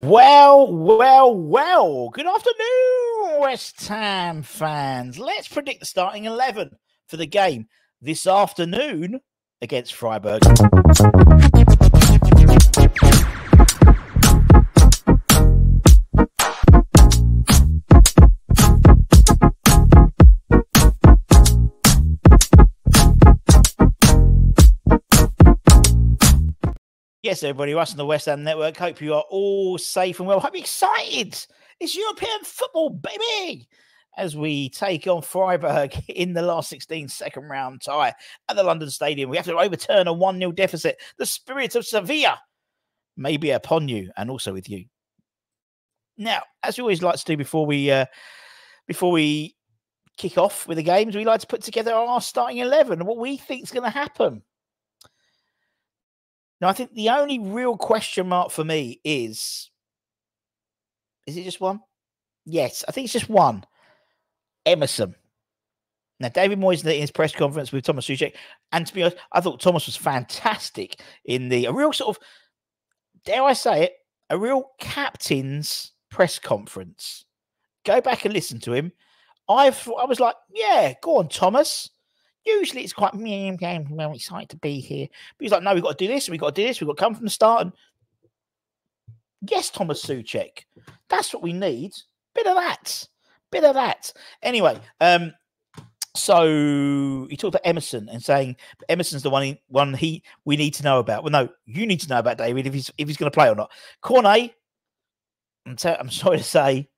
Well. Good afternoon, West Ham fans. Let's predict the starting 11 for the game this afternoon against Freiburg. Yes, everybody, us on the West Ham Network. Hope you are all safe and well. Hope you're excited. It's European football, baby, as we take on Freiburg in the last 16 second round tie at the London Stadium. We have to overturn a 1-0 deficit. The spirit of Sevilla may be upon you and also with you. Now, as we always like to do before we kick off with the games, we like to put together our starting 11 and what we think is going to happen. Now, I think the only real question mark for me is it just one? Yes, I think it's just one. Emerson. Now, David Moyes in his press conference with Thomas Tuchel, and to be honest, I thought Thomas was fantastic in a real sort of, dare I say it, a real captain's press conference. Go back and listen to him. I was like, yeah, go on, Thomas. Usually it's quite, I'm excited to be here. But he's like, no, we've got to do this, we've got to do this, we've got to come from the start. And yes, Thomas Souček, that's what we need. Bit of that. Anyway, so he talked about Emerson and saying Emerson's the one we need to know about. Well, no, you need to know about David if he's going to play or not. Cornet, I'm sorry to say,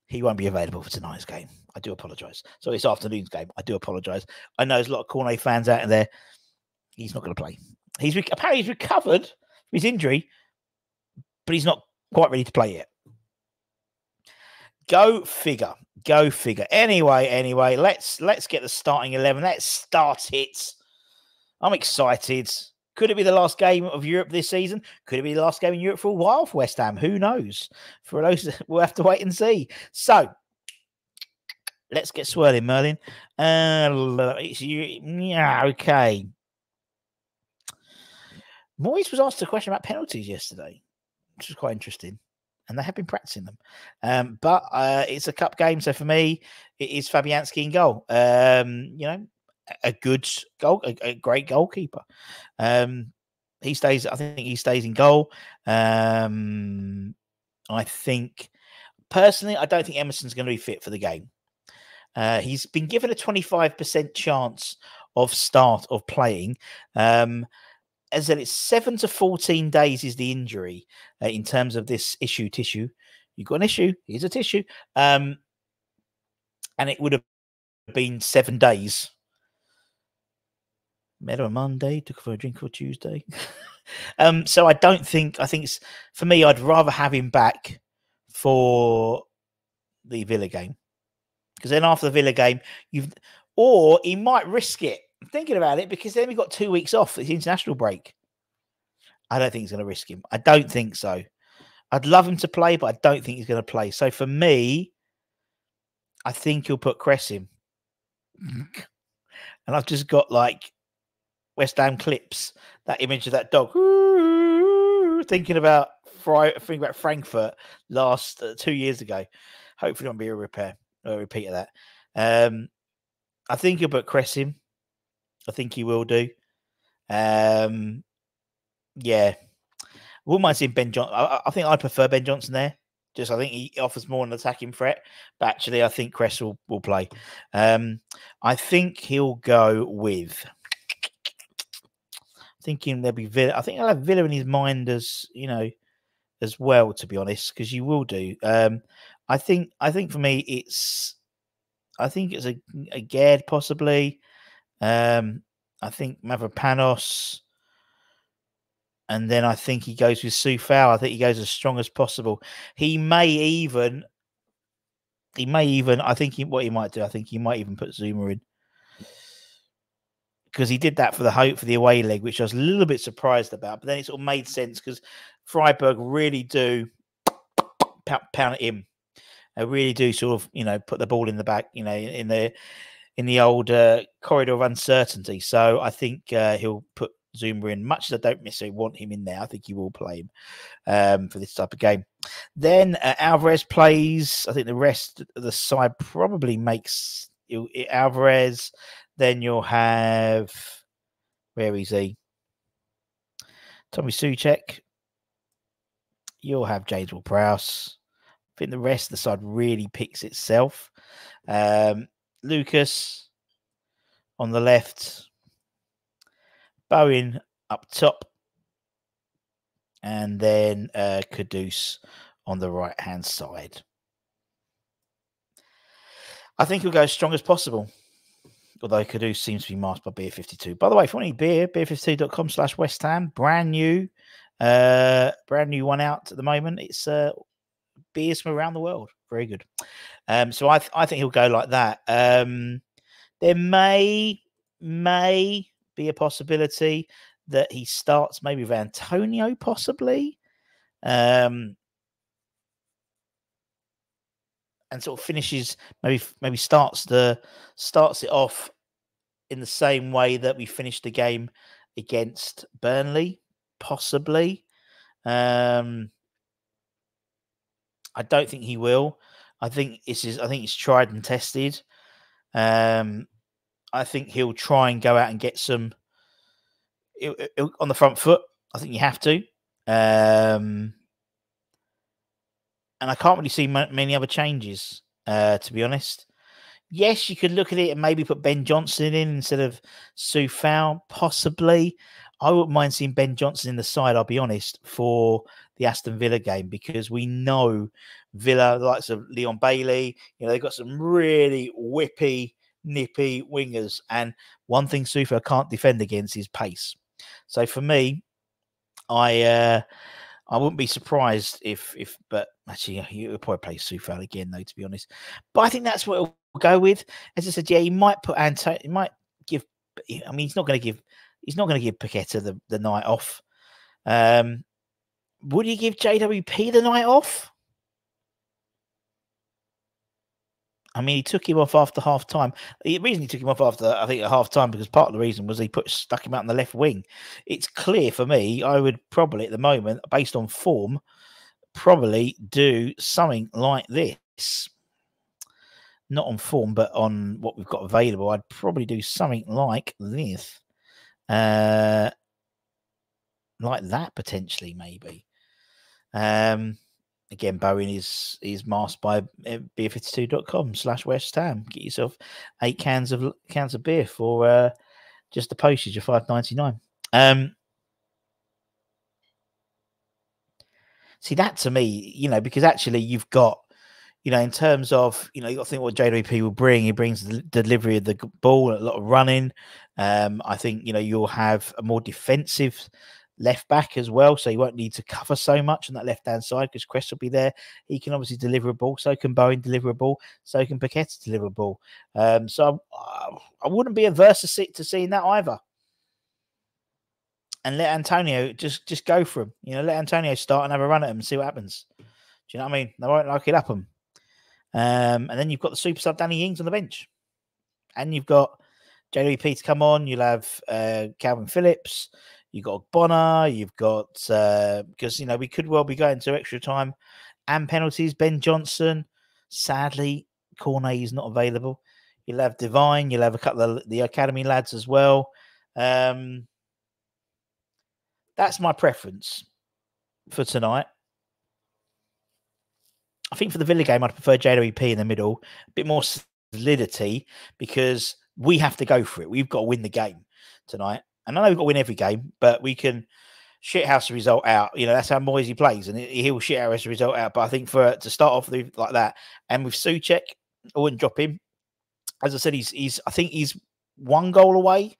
he won't be available for tonight's game. I do apologise. So this afternoon's game, I do apologise. I know there's a lot of Cornet fans out there. He's not going to play. Apparently he's recovered from his injury, but he's not quite ready to play yet. Go figure. Anyway, let's get the starting 11. Let's start it. I'm excited. Could it be the last game of Europe this season? Could it be the last game in Europe for a while for West Ham? Who knows? For those, we'll have to wait and see. So, let's get swirling, Merlin. Okay. Moyes was asked a question about penalties yesterday, which was quite interesting. And they have been practicing them. But it's a cup game. So for me, it is Fabianski in goal. A good goal, a great goalkeeper. He stays. I think he stays in goal. I think personally, I don't think Emerson's going to be fit for the game. He's been given a 25% chance of start of playing. As I said, it's 7 to 14 days is the injury in terms of this tissue. You've got an issue. Here's a tissue. And it would have been 7 days. Met on Monday, took her for a drink on Tuesday. So I think it's, for me, I'd rather have him back for the Villa game. Because then after the Villa game, or he might risk it. I'm thinking about it because then we've got 2 weeks off. It's the international break. I don't think he's going to risk him. I don't think so. I'd love him to play, but I don't think he's going to play. So for me, I think he'll put Cress in. And I've just got like West Ham clips, that image of that dog. Thinking about Frankfurt last 2 years ago. Hopefully, it won't be a repeat of that. I think he'll put Cress in. I think he will do. Yeah. I wouldn't mind seeing Ben Johnson. I think I'd prefer Ben Johnson there. I think he offers more an attacking threat. But actually, I think Cress will play. I think he'll go with. Thinking there'll be Villa. I think I'll have Villa in his mind as well. To be honest, because you will do. I think for me it's. I think it's a Gerd possibly. I think Mavropanos. And then I think he goes with Soufal. I think he goes as strong as possible. He may even. I think what he might do. I think he might even put Zuma in because he did that for the away leg, which I was a little bit surprised about. But then it sort of made sense because Freiburg really do pound it in. They really do sort of put the ball in the back. In the old corridor of uncertainty. So I think he'll put Zuma in. Much as I don't necessarily want him in there, I think he will play him for this type of game. Then Alvarez plays. I think the rest of the side probably makes Alvarez. Then you'll have, where is he? Tommy Souček. You'll have James Ward-Prowse. I think the rest of the side really picks itself. Lucas on the left, Bowen up top, and then Kudus on the right-hand side. I think he'll go as strong as possible, although Kudus seems to be masked by Beer 52. By the way, if you want any beer, beer52.com/West Ham, brand new one out at the moment. It's beers from around the world. Very good. So I think he'll go like that. There may be a possibility that he starts maybe with Antonio, possibly, and sort of finishes, maybe starts it off in the same way that we finished the game against Burnley, possibly. I don't think he will. I think it's tried and tested. I think he'll try and go out and get some on the front foot. I think you have to. And I can't really see many other changes, to be honest. Yes, you could look at it and maybe put Ben Johnson in instead of Soufal, possibly. I wouldn't mind seeing Ben Johnson in the side, I'll be honest, for the Aston Villa game, because we know Villa, the likes of Leon Bailey, they've got some really whippy, nippy wingers. And one thing Soufal can't defend against is pace. So for me, I wouldn't be surprised but actually, he'll probably play Soufal again, though, to be honest. But I think that's what he'll go with. As I said, yeah, he might put Antonio. He might give. I mean, he's not going to give Paqueta the night off. Would he give JWP the night off? I mean, he took him off after half time. The reason he took him off after, I think, at half time, because part of the reason was he stuck him out on the left wing. It's clear for me, I would probably at the moment, based on form, probably do something like this. Not on form, but on what we've got available. I'd probably do something like this. Like that, potentially, maybe. Again, Bowen is masked by beer52.com/West Ham. Get yourself 8 cans of beer for just the postage of $5.99. See, that to me, because actually you've got, in terms of, you've got to think what JWP will bring. He brings the delivery of the ball, a lot of running. I think, you'll have a more defensive left back as well, so you won't need to cover so much on that left-hand side because Crest will be there. He can obviously deliver a ball, so can Bowen deliver a ball, so can Paqueta deliver a ball. So I wouldn't be averse to seeing that either. And let Antonio just go for him. Let Antonio start and have a run at him and see what happens. Do you know what I mean? They won't like it up him. And then you've got the super sub Danny Ings on the bench. And you've got JWP to come on. You'll have Calvin Phillips. You've got Bonner. You've got, because, we could well be going to extra time and penalties. Ben Johnson. Sadly, Cornet is not available. You'll have Divine. You'll have a couple of the academy lads as well. That's my preference for tonight. I think for the Villa game, I'd prefer JWP in the middle. A bit more solidity, because we have to go for it. We've got to win the game tonight. And I know we've got to win every game, but we can shithouse the result out. That's how Moisey plays, and he'll shithouse the result out. But I think to start off like that, and with Souček, I wouldn't drop him. As I said, I think he's one goal away.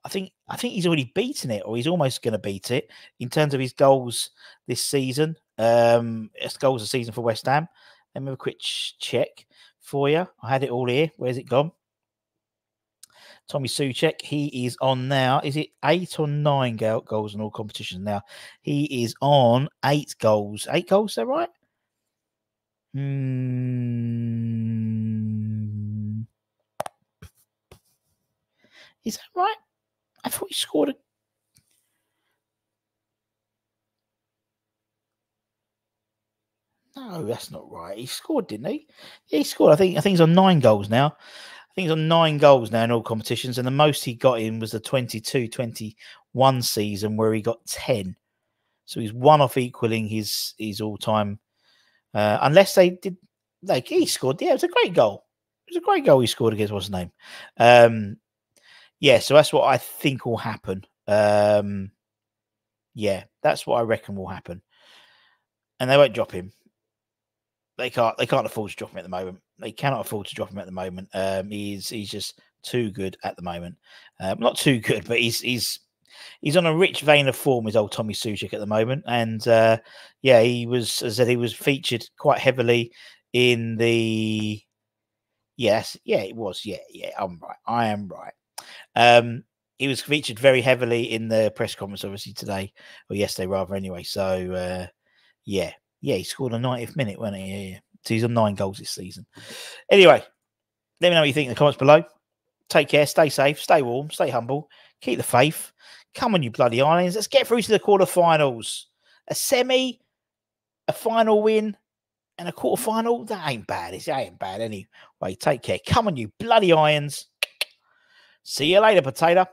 I think he's already beaten it, or he's almost going to beat it in terms of his goals this season. It's goals a season for West Ham. Let me have a quick check for you. I had it all here. Where's it gone? Tommy Souček, he is on now. Is it 8 or 9 goals in all competitions now? He is on 8 goals. 8 goals, is that right? Is that right? I thought he scored No, that's not right. He scored, didn't he? Yeah, he scored. I think he's on 9 goals now. I think he's on 9 goals now in all competitions, and the most he got in was the 22-21 season where he got 10. So he's one off equaling his all-time. Unless they did, like he scored. Yeah, it was a great goal. It was a great goal he scored against what's his name. Yeah, so that's what I think will happen. Yeah, that's what I reckon will happen, and they won't drop him. They can't afford to drop him at the moment. They cannot afford to drop him at the moment. He's just too good at the moment. Not too good, but he's on a rich vein of form. His old Tommy Suchek at the moment, and yeah, he was, as I said, he was featured quite heavily in the. Yes, yeah, it was. Yeah, I'm right. I am right. He was featured very heavily in the press conference, obviously today or yesterday, rather. Anyway, so yeah, he scored a 90th minute, wasn't he? Yeah. So he's on 9 goals this season. Anyway, let me know what you think in the comments below. Take care, stay safe, stay warm, stay humble, keep the faith. Come on, you bloody Islands. Let's get through to the quarterfinals. A semi, a final win, and a quarterfinal. That ain't bad. It ain't bad anyway. Take care. Come on, you bloody Irons. See you later, potato.